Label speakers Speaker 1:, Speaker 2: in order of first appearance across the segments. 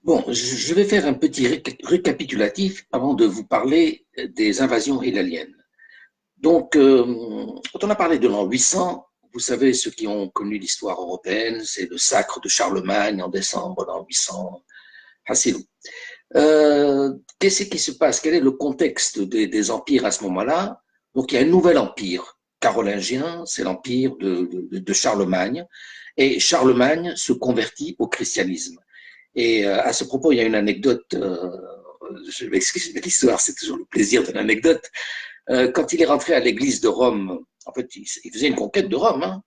Speaker 1: Bon, je vais faire un petit récapitulatif avant de vous parler des invasions hilaliennes. Donc, quand on a parlé de l'an 800, vous savez, ceux qui ont connu l'histoire européenne, c'est le sacre de Charlemagne en décembre l'an 800, Hassilou. Qu'est-ce qui se passe? Quel est le contexte des empires à ce moment-là? Donc, il y a un nouvel empire carolingien, c'est l'empire de Charlemagne, et Charlemagne se convertit au christianisme. Et à ce propos, il y a une anecdote, je m'excuse de l'histoire, c'est toujours le plaisir de l'anecdote. Quand il est rentré à l'église de Rome, en fait, il faisait une conquête de Rome, hein,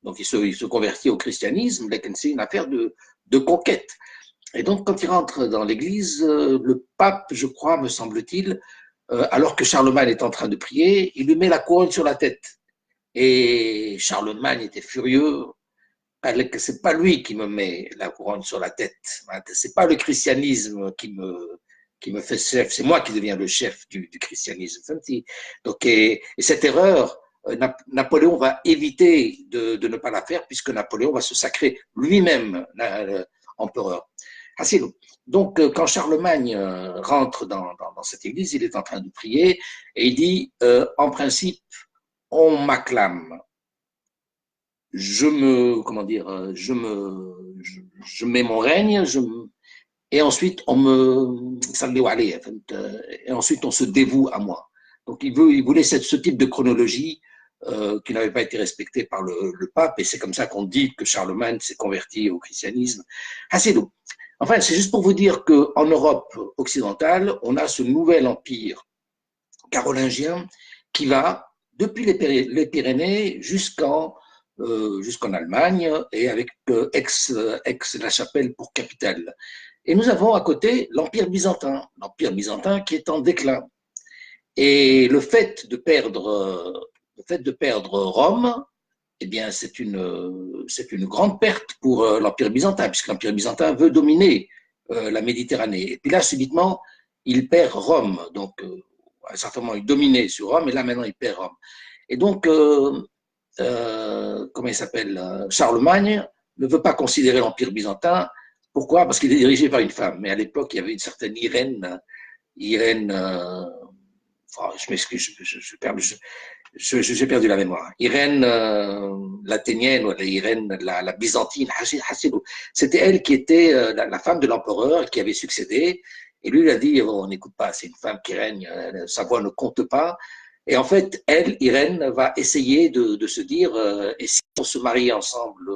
Speaker 1: donc il se convertit au christianisme, c'est une affaire de conquête. Et donc, quand il rentre dans l'église, le pape, je crois, me semble-t-il, alors que Charlemagne est en train de prier, il lui met la couronne sur la tête. Et Charlemagne était furieux. C'est pas lui qui me met la couronne sur la tête. C'est pas le christianisme qui me fait chef. C'est moi qui deviens le chef du christianisme. Donc, et cette erreur, Napoléon va éviter de ne pas la faire puisque Napoléon va se sacrer lui-même empereur. Donc, quand Charlemagne rentre dans cette église, il est en train de prier et il dit, en principe, on m'acclame, comment dire, je mets mon règne, et ensuite et ensuite on se dévoue à moi. Donc il voulait ce type de chronologie qui n'avait pas été respectée par le pape, et c'est comme ça qu'on dit que Charlemagne s'est converti au christianisme. Assez d'eau. Enfin, c'est juste pour vous dire qu'en Europe occidentale, on a ce nouvel empire carolingien qui va depuis les Pyrénées jusqu'en Allemagne, et avec Aix-la-Chapelle pour capitale. Et nous avons à côté l'Empire byzantin qui est en déclin. Et le fait de perdre Rome, eh bien, c'est une grande perte pour l'Empire byzantin, puisque l'Empire byzantin veut dominer la Méditerranée. Et puis là, subitement, il perd Rome. Donc, à un certain moment, il dominait sur Rome, et là, maintenant, il perd Rome. Et donc, comment il s'appelle, Charlemagne ne veut pas considérer l'Empire byzantin. Pourquoi? Parce qu'il est dirigé par une femme. Mais à l'époque, il y avait une certaine Irène, je m'excuse, j'ai perdu la mémoire. Irène l'athénienne, ou Irène la byzantine, c'était elle qui était la femme de l'empereur qui avait succédé. Et lui, il a dit, oh, on n'écoute pas, c'est une femme qui règne, sa voix ne compte pas. Et en fait, elle, Irène, va essayer de se dire, et si on se mariait ensemble,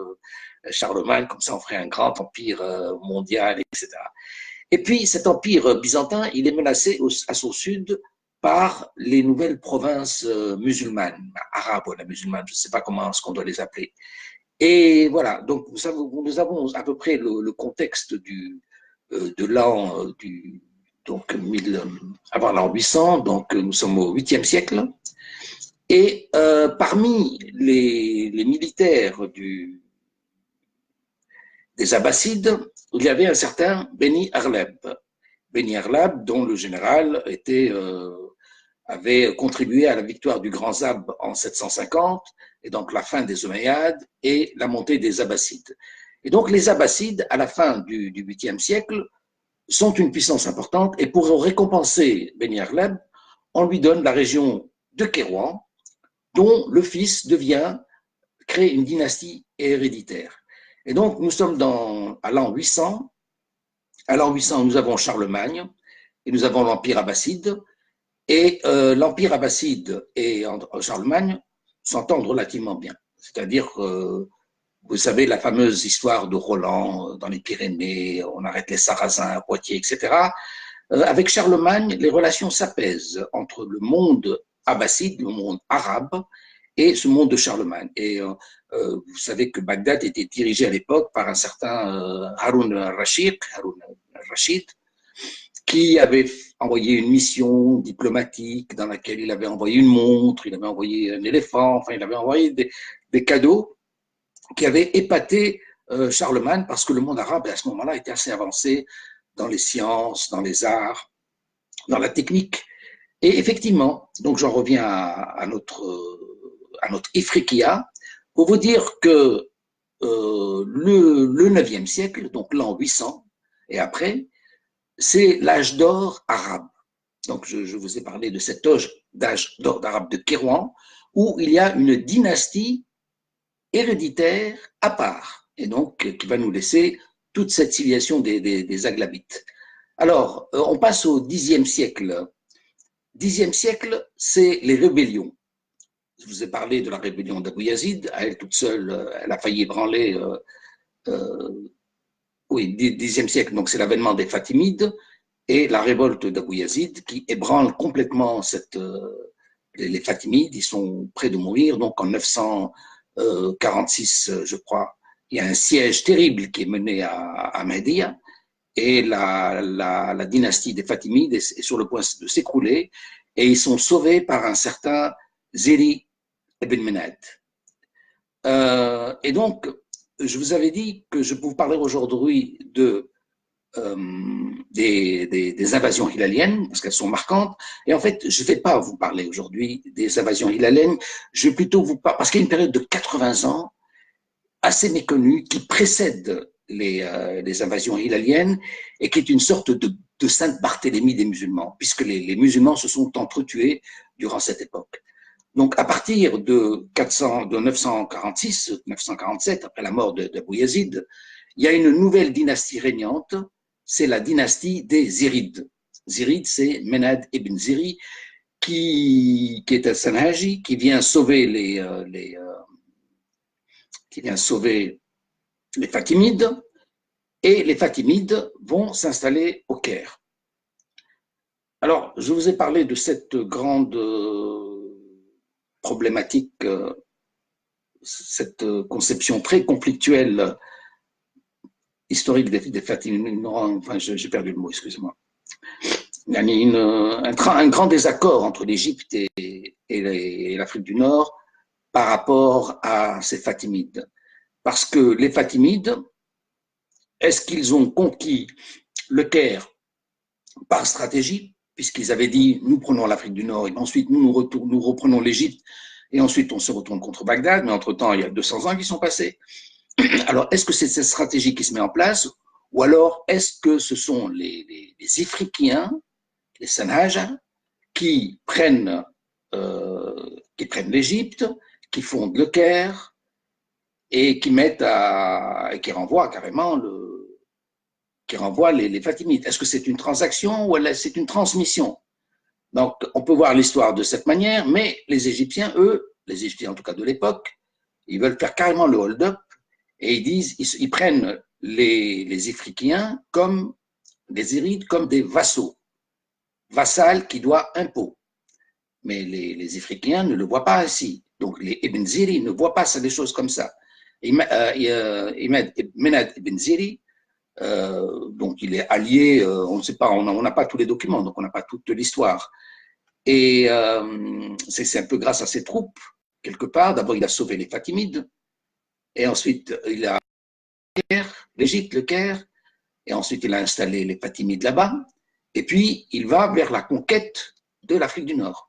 Speaker 1: Charlemagne, comme ça on ferait un grand empire mondial, etc. Et puis cet empire byzantin, il est menacé à son sud par les nouvelles provinces musulmanes, arabes, la musulmane, je ne sais pas comment est-ce qu'on doit les appeler. Et voilà, donc nous avons à peu près le contexte de l'an donc avant l'an 800, donc nous sommes au 8e siècle. Et parmi les militaires des Abbassides, il y avait un certain Beni Arleb. Beni Arleb, dont le général avait contribué à la victoire du Grand Zab en 750, et donc la fin des Omeyyades et la montée des Abbassides. Et donc les Abbassides, à la fin du 8e siècle, sont une puissance importante, et pour récompenser Beni Arleb, on lui donne la région de Kérouan, dont le fils crée une dynastie héréditaire. Et donc, nous sommes à l'an 800. À l'an 800, nous avons Charlemagne et nous avons l'Empire abbasside. Et l'Empire abbasside et Charlemagne s'entendent relativement bien. C'est-à-dire, vous savez, la fameuse histoire de Roland dans les Pyrénées, on arrête les Sarrasins à Poitiers, etc. Avec Charlemagne, les relations s'apaisent entre le monde abbasside, le monde arabe, et ce monde de Charlemagne. Et vous savez que Bagdad était dirigé à l'époque par un certain Haroun al-Rachid, qui avait envoyé une mission diplomatique dans laquelle il avait envoyé une montre, il avait envoyé un éléphant, enfin il avait envoyé des cadeaux qui avaient épaté Charlemagne, parce que le monde arabe à ce moment-là était assez avancé dans les sciences, dans les arts, dans la technique. Et effectivement, donc j'en reviens à notre Ifriqiya, pour vous dire que le 9e siècle, donc l'an 800, et après, c'est l'âge d'or arabe. Donc, je vous ai parlé de cet âge d'or arabe de Kérouan, où il y a une dynastie héréditaire à part, et donc qui va nous laisser toute cette civilisation des Aghlabites. Alors, on passe au Xe siècle. Xe siècle, c'est les rébellions. Je vous ai parlé de la rébellion d'Abou Yazid. À elle toute seule, elle a failli ébranler. Oui, Xe siècle, donc c'est l'avènement des Fatimides et la révolte d'Abou Yazid qui ébranle complètement les Fatimides. Ils sont près de mourir. Donc en 946, je crois, il y a un siège terrible qui est mené à Mehdiya. Et la dynastie des Fatimides est sur le point de s'écrouler, et ils sont sauvés par un certain Zéri ibn Menad. Et donc, je vous avais dit que je vous parlerai aujourd'hui des invasions hilaliennes, parce qu'elles sont marquantes, et en fait, je ne vais pas vous parler aujourd'hui des invasions hilaliennes, je vais plutôt vous parler, parce qu'il y a une période de 80 ans, assez méconnue, qui précède les invasions hilaliennes et qui est une sorte de Sainte Barthélemy des musulmans, puisque les musulmans se sont entretués durant cette époque. Donc, à partir de 946, 947, après la mort d'Abou Yazid, il y a une nouvelle dynastie régnante, c'est la dynastie des Zirides. Zirid, c'est Menad ibn Ziri, qui est un Sanhaji, qui vient sauver les Fatimides, et les Fatimides vont s'installer au Caire. Alors, je vous ai parlé de cette grande problématique, cette conception très conflictuelle historique des Fatimides. Enfin, j'ai perdu le mot, excusez-moi. Il y a un grand désaccord entre l'Égypte et l'Afrique du Nord par rapport à ces Fatimides. Parce que les Fatimides, est-ce qu'ils ont conquis le Caire par stratégie, puisqu'ils avaient dit nous prenons l'Afrique du Nord et ensuite nous reprenons l'Égypte et ensuite on se retourne contre Bagdad, mais entre-temps il y a 200 ans qui sont passés. Alors est-ce que c'est cette stratégie qui se met en place ou alors est-ce que ce sont les Ifriqiens, les Sanhaja, qui prennent l'Égypte, qui fondent le Caire et qui renvoient carrément les Fatimides. Est-ce que c'est une transaction ou c'est une transmission? Donc, on peut voir l'histoire de cette manière, mais les Égyptiens, eux, les Égyptiens en tout cas de l'époque, ils veulent faire carrément le hold-up et ils prennent les Ifriqiens comme des Irides, comme des vassaux, vassals qui doivent impôt. Mais les Ifriqiens ne le voient pas ainsi. Donc, les Ibn Ziri ne voient pas ça, des choses comme ça. Menad ibn Ziri, donc il est allié, on ne sait pas, on n'a pas tous les documents, donc on n'a pas toute l'histoire. Et c'est un peu grâce à ses troupes, quelque part. D'abord, il a sauvé les Fatimides, et ensuite, il a l'Égypte, le Caire, et ensuite, il a installé les Fatimides là-bas, et puis, il va vers la conquête de l'Afrique du Nord.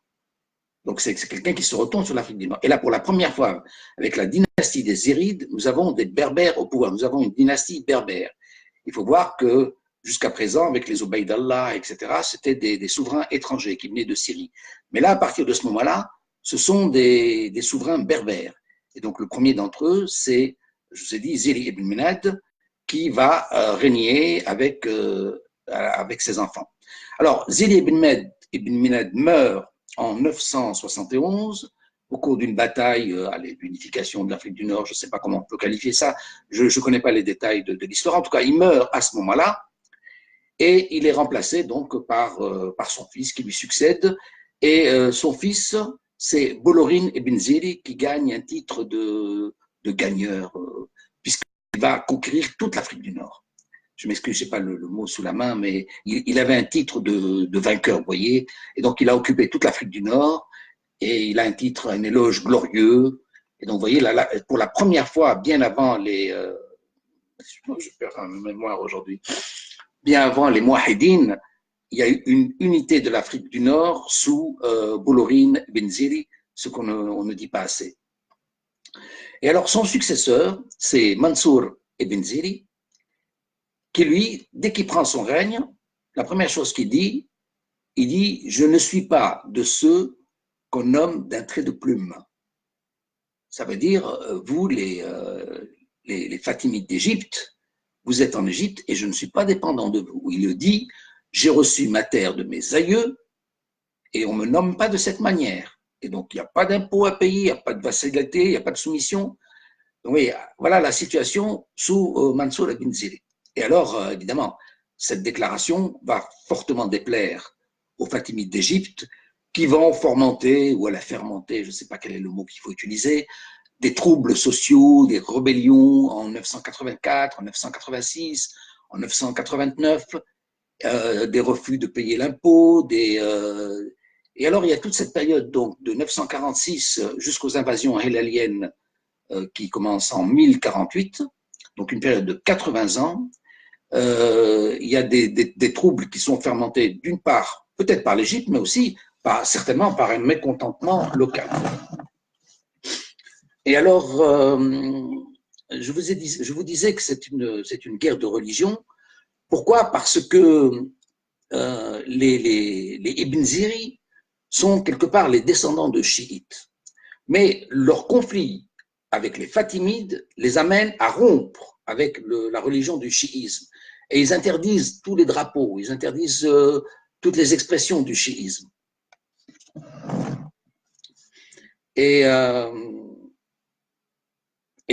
Speaker 1: Donc, c'est quelqu'un qui se retourne sur l'Afrique du Nord. Et là, pour la première fois, avec la dynastie des Zirides, nous avons des Berbères au pouvoir. Nous avons une dynastie berbère. Il faut voir que jusqu'à présent, avec les Obeidallah, etc., c'était des souverains étrangers qui venaient de Syrie. Mais là, à partir de ce moment-là, ce sont des souverains berbères. Et donc, le premier d'entre eux, c'est, je vous ai dit, Ziri ibn Menad, qui va régner avec ses enfants. Alors, Ziri ibn Menad meurt en 971, au cours d'une bataille, l'unification de l'Afrique du Nord, je ne sais pas comment on peut qualifier ça, je ne connais pas les détails de l'histoire. En tout cas, il meurt à ce moment-là et il est remplacé donc par son fils qui lui succède. Et son fils, c'est Bolorin ibn Ziri qui gagne un titre de gagneur, puisqu'il va conquérir toute l'Afrique du Nord. Je m'excuse, je n'ai pas le mot sous la main, mais il avait un titre de vainqueur, vous voyez. Et donc, il a occupé toute l'Afrique du Nord et il a un titre, un éloge glorieux. Et donc, vous voyez, là, pour la première fois, bien avant je perds ma mémoire aujourd'hui, bien avant les Mouahidines, il y a eu une unité de l'Afrique du Nord sous Bolorin ibn Ziri, ce qu'on ne dit pas assez. Et alors, son successeur, c'est Mansour ibn Ziri, qui lui, dès qu'il prend son règne, la première chose qu'il dit, il dit « Je ne suis pas de ceux qu'on nomme d'un trait de plume ». Ça veut dire, vous, les Fatimides d'Égypte, vous êtes en Égypte et je ne suis pas dépendant de vous. Il le dit « J'ai reçu ma terre de mes aïeux et on ne me nomme pas de cette manière. Et donc, il n'y a pas d'impôt à payer, il n'y a pas de vassalité, il n'y a pas de soumission. » Donc, oui, voilà la situation sous Mansour ibn Ziri. Et alors, évidemment, cette déclaration va fortement déplaire aux Fatimides d'Égypte qui vont fomenter, ou à la fermenter, je ne sais pas quel est le mot qu'il faut utiliser, des troubles sociaux, des rébellions en 984, en 986, en 989, des refus de payer l'impôt, et alors il y a toute cette période donc de 946 jusqu'aux invasions hélaliennes qui commencent en 1048, donc une période de 80 ans. Il y a des troubles qui sont fermentés d'une part, peut-être par l'Égypte, mais aussi certainement par un mécontentement local. Et alors, je vous disais que c'est une guerre de religion. Pourquoi? Parce que les Ibn Ziri sont quelque part les descendants de chiites. Mais leur conflit avec les Fatimides les amène à rompre avec la religion du chiisme. Et ils interdisent tous les drapeaux, ils interdisent toutes les expressions du chiisme. Et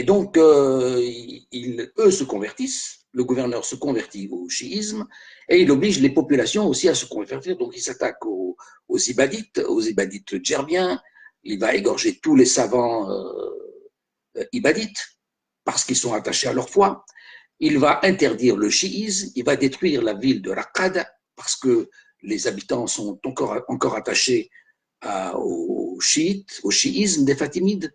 Speaker 1: donc, eux se convertissent, le gouverneur se convertit au chiisme, et il oblige les populations aussi à se convertir. Donc, il s'attaque aux ibadites djerbiens, il va égorger tous les savants ibadites, parce qu'ils sont attachés à leur foi. Il va interdire le chiisme, il va détruire la ville de Raqqa, parce que les habitants sont encore attachés au chiisme des Fatimides.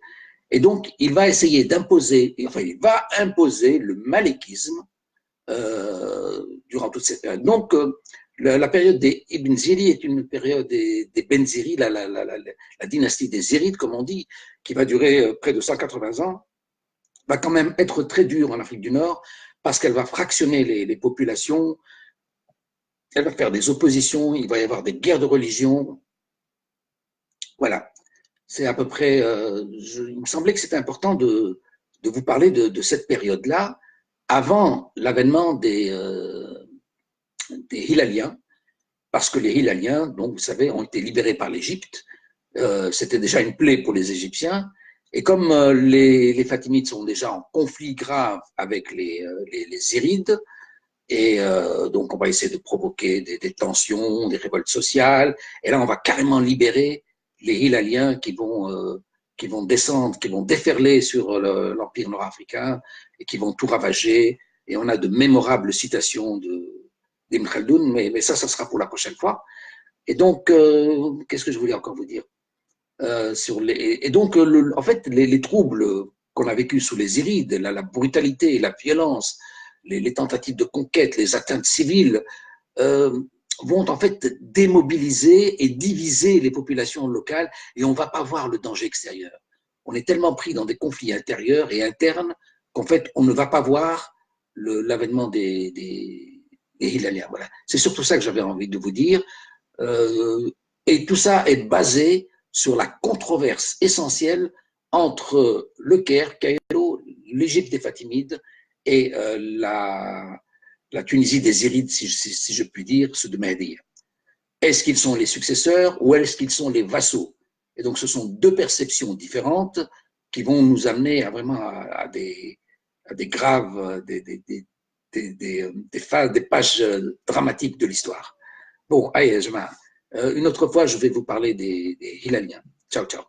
Speaker 1: Et donc, il va essayer d'imposer, enfin, il va imposer le malékisme durant toute cette période. Donc, la période des Ibn Ziri est une période des Ben Ziri, la dynastie des Zirides, comme on dit, qui va durer près de 180 ans, va quand même être très dure en Afrique du Nord, parce qu'elle va fractionner les populations, elle va faire des oppositions, il va y avoir des guerres de religion. Voilà. C'est à peu près, il me semblait que c'était important de vous parler de cette période-là, avant l'avènement des Hilaliens, parce que les Hilaliens, donc vous savez, ont été libérés par l'Égypte. C'était déjà une plaie pour les Égyptiens. Et comme les Fatimides sont déjà en conflit grave avec les Zirides, et donc on va essayer de provoquer des tensions, des révoltes sociales, et là on va carrément libérer les Hilaliens qui vont descendre, qui vont déferler sur l'Empire nord-africain et qui vont tout ravager. Et on a de mémorables citations d'Ibn Khaldoun, mais ça sera pour la prochaine fois. Et donc, qu'est-ce que je voulais encore vous dire et donc, en fait, les troubles qu'on a vécus sous les Zirides, la brutalité, la violence, les tentatives de conquête, les atteintes civiles, vont en fait démobiliser et diviser les populations locales et on ne va pas voir le danger extérieur. On est tellement pris dans des conflits intérieurs et internes qu'en fait, on ne va pas voir l'avènement des Hilaliens. Voilà. C'est surtout ça que j'avais envie de vous dire. Et tout ça est basé sur la controverse essentielle entre le Caire, Caïro, l'Égypte des Fatimides et la Tunisie des Zirides, si je puis dire, ceux de Mehdi. Est-ce qu'ils sont les successeurs ou est-ce qu'ils sont les vassaux? Et donc, ce sont deux perceptions différentes qui vont nous amener vraiment à des graves, des pages dramatiques de l'histoire. Bon, allez, une autre fois, je vais vous parler des Hilaliens. Ciao, ciao.